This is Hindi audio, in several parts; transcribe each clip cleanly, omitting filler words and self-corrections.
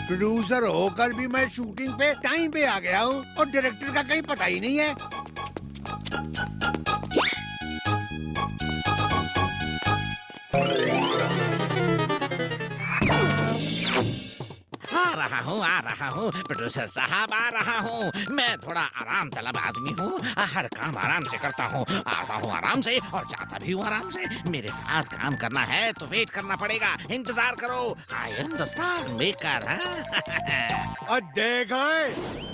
प्रोड्यूसर होकर भी मैं शूटिंग पे टाइम पे आ गया हूँ और डायरेक्टर का कहीं पता ही नहीं है। आ रहा हूँ प्रोड्यूसर साहब, आ रहा हूँ। मैं थोड़ा आराम तलब आदमी हूँ, हर काम आराम से करता हूँ, आता हूँ आराम से और जाता भी हूँ आराम से। मेरे साथ काम करना है तो वेट करना पड़ेगा, इंतजार करो। I am the star maker. और देखो,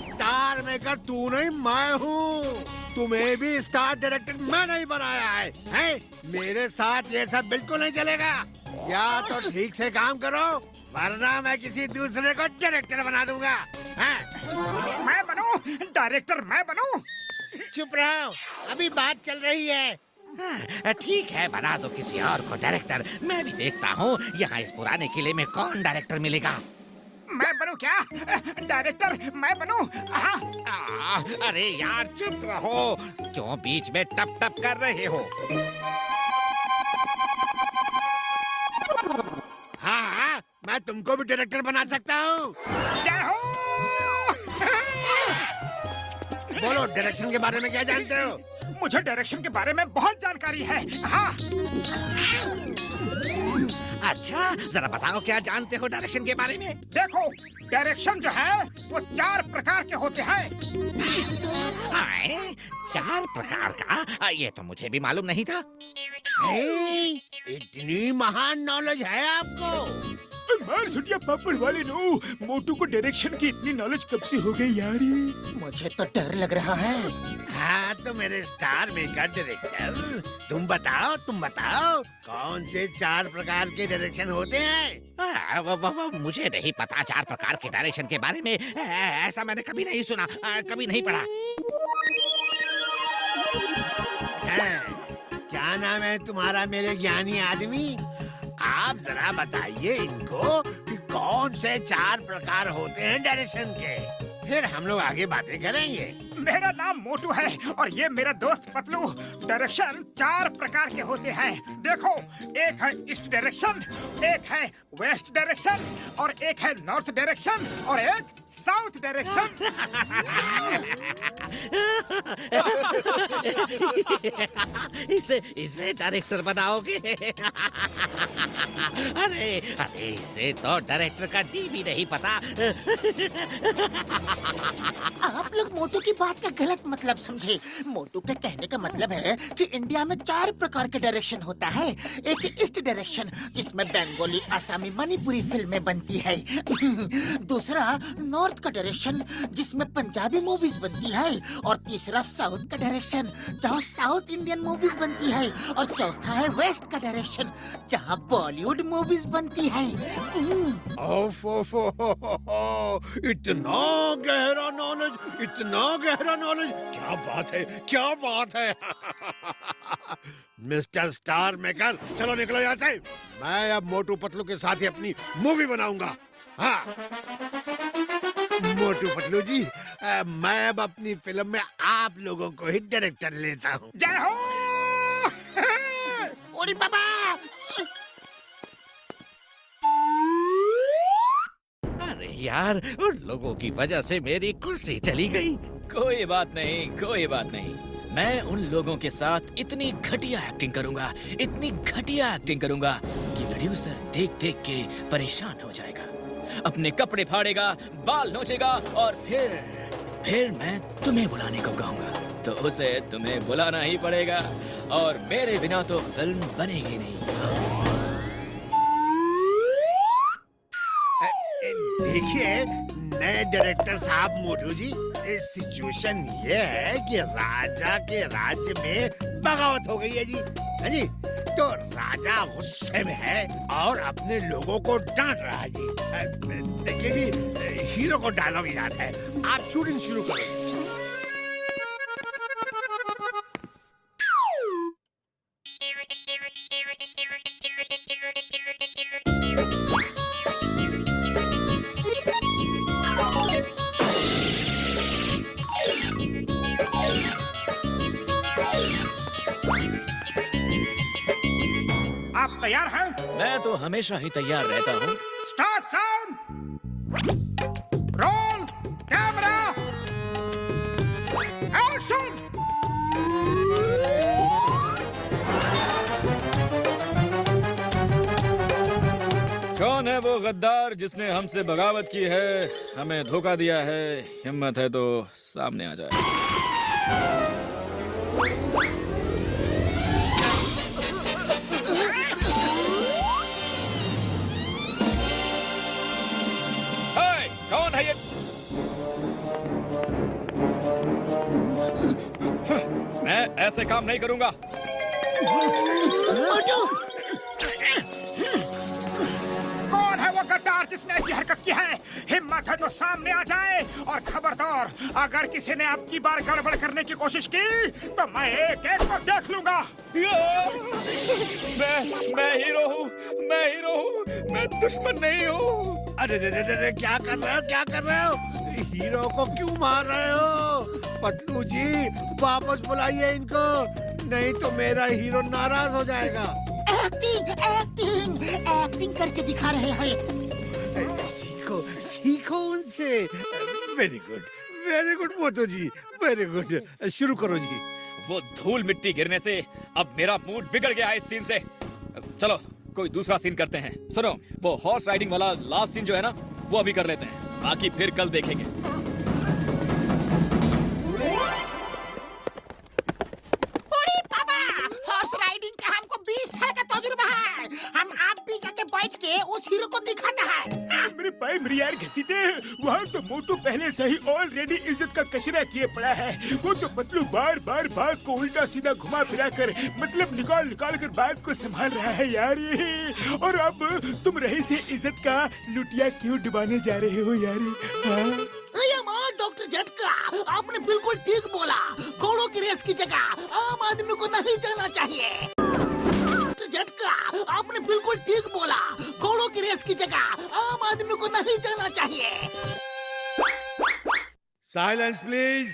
स्टार मेकर तू नहीं मैं हूँ। तुम्हें भी स्टार डायरेक्टर मैं नहीं बनाया है? मेरे साथ ये सब बिल्कुल नहीं चलेगा। या तो ठीक से काम करो वरना मैं किसी दूसरे को डायरेक्टर बना दूंगा। मैं बनूं डायरेक्टर, मैं बनूं? चुप रहो, अभी बात चल रही है। ठीक है, बना दो किसी और को डायरेक्टर। मैं भी देखता हूँ यहाँ इस पुराने किले में कौन डायरेक्टर मिलेगा। मैं बनूं क्या डायरेक्टर? मैं बनूं? अरे यार चुप रहो, क्यों बीच में टप टप कर रहे हो? हाँ, मैं तुमको भी डायरेक्टर बना सकता हूँ। जय हो। बोलो, डायरेक्शन के बारे में क्या जानते हो? मुझे डायरेक्शन के बारे में बहुत जानकारी है। हाँ। अच्छा, जरा बताओ क्या जानते हो डायरेक्शन के बारे में? देखो, डायरेक्शन जो है वो 4 प्रकार के होते हैं। 4 प्रकार का? ये तो मुझे भी मालूम नहीं था। इतनी महान नॉलेज है आपको? मार छुटिया पापड़ वाले नो, मोटू को डायरेक्शन की इतनी नॉलेज कब से हो गई यार? मुझे तो डर लग रहा है। हाँ तो मेरे स्टार मेकर डायरेक्टर, तुम बताओ कौन से 4 प्रकार के डायरेक्शन होते हैं? मुझे नहीं पता 4 प्रकार के डायरेक्शन के बारे में। ऐसा मैंने कभी नहीं सुना, कभी नहीं पढ़ा। क्या नाम है तुम्हारा मेरे ज्ञानी आदमी? आप जरा बताइए इनको कि कौन से 4 प्रकार होते हैं डायरेक्शन के, फिर हम लोग आगे बातें करेंगे। मेरा नाम मोटू है और ये मेरा दोस्त पतलू। डायरेक्शन 4 प्रकार के होते हैं। देखो, एक है ईस्ट डायरेक्शन, एक है वेस्ट डायरेक्शन और एक है नॉर्थ डायरेक्शन और एक साउथ डायरेक्शन। इसे डायरेक्टर बनाओगे? अरे इसे तो डायरेक्टर का डी भी नहीं पता। आप लोग मोटू की बात का गलत मतलब समझे। मोटू के कहने का मतलब है कि इंडिया में 4 प्रकार के डायरेक्शन होता है। एक ईस्ट डायरेक्शन जिसमें बंगाली, आसामी, मणिपुरी फिल्में बनती है। दूसरा नॉर्थ का डायरेक्शन जिसमें पंजाबी मूवीज बनती है। और तीसरा साउथ का डायरेक्शन जहाँ साउथ इंडियन मूवीज बनती है। और चौथा है वेस्ट का डायरेक्शन जहाँ बॉलीवुड मूवीज बनती है। इतना गहरा नॉलेज, क्या बात है। मिस्टर स्टार मेकर, चलो निकलो यहाँ से। मैं अब मोटू पतलू के साथ ही अपनी मूवी बनाऊंगा। हाँ मोटू पतलू जी, मैं अब अपनी फिल्म में आप लोगों को ही डायरेक्टर लेता हूँ। जय हो। ओरी बाबा, अरे यार, उन लोगों की वजह से मेरी कुर्सी चली गई। कोई बात नहीं। मैं उन लोगों के साथ इतनी घटिया एक्टिंग करूंगा कि प्रोड्यूसर देख के परेशान हो जाएगा, अपने कपड़े फाड़ेगा, बाल नोचेगा और फिर मैं तुम्हें बुलाने को कहूंगा तो उसे तुम्हें बुलाना ही पड़ेगा और मेरे बिना तो फिल्म बनेगी नहीं। देखिए, नहीं डायरेक्टर साहब मोटू जी, सिचुएशन ये है कि राजा के राज्य में बगावत हो गई है जी, है जी। तो राजा गुस्से में है और अपने लोगों को डांट रहा है जी। देखिए जी, हीरो को डायलॉग याद है, आप शूटिंग शुरू करो। आप तैयार हैं? मैं तो हमेशा ही तैयार रहता हूँ। Start sound, roll camera, action. कौन है वो गद्दार जिसने हमसे बगावत की है, हमें धोखा दिया है? हिम्मत है तो सामने आ जाए। हे, कौन है ये? मैं ऐसे काम नहीं करूंगा। मोटू, कौन है वो गद्दार जिसने ऐसी हरकत की है? हिम्मत है तो सामने आ जाए, और खबरदार अगर किसी ने अब की बार गड़बड़ करने की कोशिश की तो मैं एक एक को देख लूंगा। मैं हीरो हूँ, मैं हीरो हूँ, मैं दुश्मन नहीं हूँ। अरे क्या कर रहे हो, क्या कर रहे हो? हीरो को क्यों मार रहे हो? पतलू जी वापस बुलाइए इनको, नहीं तो मेरा हीरो नाराज हो जाएगा। एक्टिंग एक्टिंग एक्टिंग करके दिखा रहे हैं। सीखो सीखो उनसे। वेरी गुड मोटू जी, वेरी गुड। शुरू करो जी। वो धूल मिट्टी गिरने से अब मेरा मूड बिगड़ गया है इस सीन से। चलो कोई दूसरा सीन करते हैं। सुनो, वो हॉर्स राइडिंग वाला लास्ट सीन जो है ना, वो अभी कर लेते हैं, बाकी फिर कल देखेंगे। बूढ़ी पापा, हॉर्स राइडिंग का हमको 20 साल का तजुर्बा है। हम आप भी जाके बैठ के उस हीरो को दिखाता है। मेरे भाई मेरी यार घसीटे, वहाँ तो मोटू पहले से ही ऑलरेडी इज्जत का कचरा किए पड़ा है। वो तो पतलू बार बार बात को उल्टा सीधा घुमा फिरा कर, मतलब निकाल निकाल कर बात को संभाल रहा है यार ये। और अब तुम रही से इज्जत का लुटिया क्यों डुबाने जा रहे हो यार? हाँ? डॉक्टर झटका, आपने बिल्कुल ठीक बोला। घोड़ों की रेस की जगह आम आदमी को नहीं जाना चाहिए। डॉक्टर झटका, आपने बिल्कुल ठीक बोला। घोड़ों की रेस की जगह आम आदमी को नहीं जाना चाहिए। Silence please.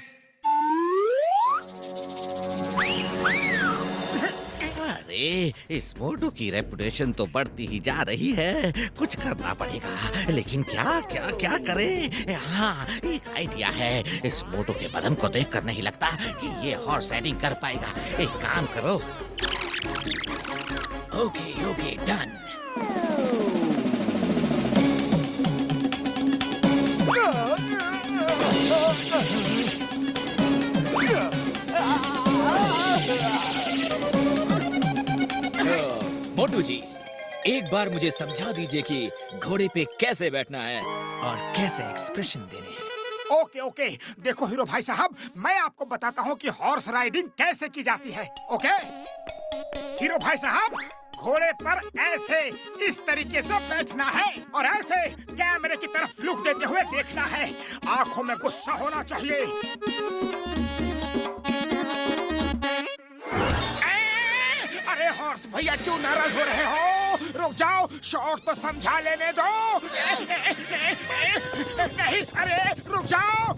अरे इस मोटू की रेपुटेशन तो बढ़ती ही जा रही है, कुछ करना पड़ेगा। लेकिन क्या क्या क्या करे? हाँ, एक आइडिया है। इस मोटू के बदन को देखकर नहीं लगता कि ये हॉर्स राइडिंग कर पाएगा। एक काम करो। Okay okay, done. Motu ji, एक बार मुझे समझा दीजिए कि घोड़े पे कैसे बैठना है और कैसे एक्सप्रेशन देने हैं। ओके ओके, देखो हीरो भाई साहब, मैं आपको बताता हूँ कि हॉर्स राइडिंग कैसे की जाती है। ओके हीरो भाई साहब, घोड़े पर ऐसे इस तरीके से बैठना है और ऐसे कैमरे की तरफ लुक देते हुए देखना है। आंखों में गुस्सा होना चाहिए। अरे हॉर्स भैया क्यों नाराज हो रहे हो? रुक जाओ, शॉट तो समझा लेने दो। नहीं, अरे रुक जाओ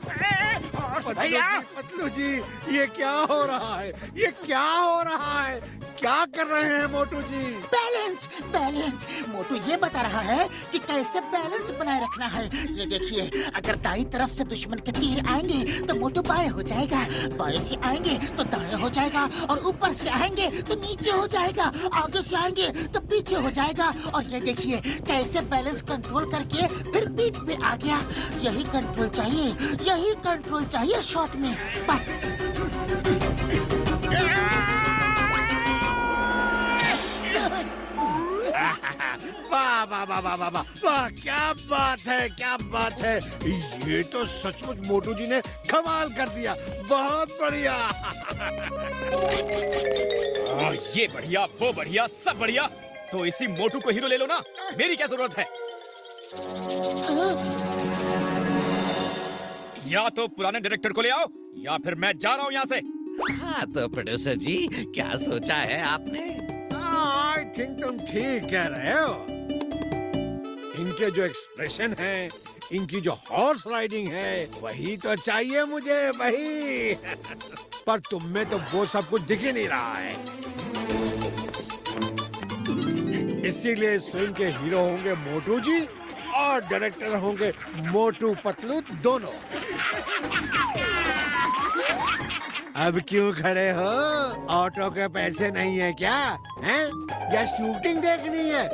हॉर्स भैया। पतलू जी ये क्या हो रहा है? ये क्या हो रहा है? क्या कर रहे हैं मोटू जी? Balance balance. मोटू ये बता रहा है कि कैसे बैलेंस बनाए रखना है। ये देखिए, अगर दाईं तरफ से दुश्मन के तीर आएंगे तो मोटू बाएं हो जाएगा, बाएं से आएंगे तो दाएं हो जाएगा, और ऊपर से आएंगे तो नीचे हो जाएगा, आगे से आएंगे तो पीछे हो जाएगा। और ये देखिए कैसे बैलेंस कंट्रोल करके फिर पीठ पे आ गया। यही कंट्रोल चाहिए, यही कंट्रोल चाहिए शॉट में, बस। वाह वाह वाह वाह वाह वाह वाह, क्या बात है, क्या बात है। ये तो सचमुच मोटू जी ने कमाल कर दिया। बहुत बढ़िया। ये बढ़िया, वो बढ़िया, सब बढ़िया। तो इसी मोटू को हीरो ले लो ना, मेरी क्या जरूरत है? या तो पुराने डायरेक्टर को ले आओ, या फिर मैं जा रहा हूँ यहाँ से। हाँ तो प्रोड्यूसर जी, क्या सोचा है आपने? आई थिंक तुम ठीक कह रहे हो। इनके जो एक्सप्रेशन है, इनकी जो हॉर्स राइडिंग है, वही तो चाहिए मुझे, वही। पर तुम में तो वो सब कुछ दिख ही नहीं रहा है। इसीलिए इस फिल्म के हीरो होंगे मोटू जी और डायरेक्टर होंगे मोटू पतलू दोनों। अब क्यों खड़े हो? ऑटो के पैसे नहीं है क्या? हैं? या शूटिंग देखनी है?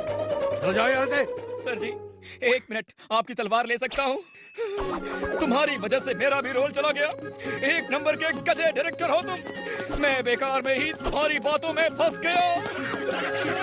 तो जाओ यहाँ से। सर जी, 1 मिनट, आपकी तलवार ले सकता हूँ? तुम्हारी वजह से मेरा भी रोल चला गया। 1 नंबर के गधे डायरेक्टर हो तुम। मैं बेकार में ही तुम्हारी बातों में फंस गया।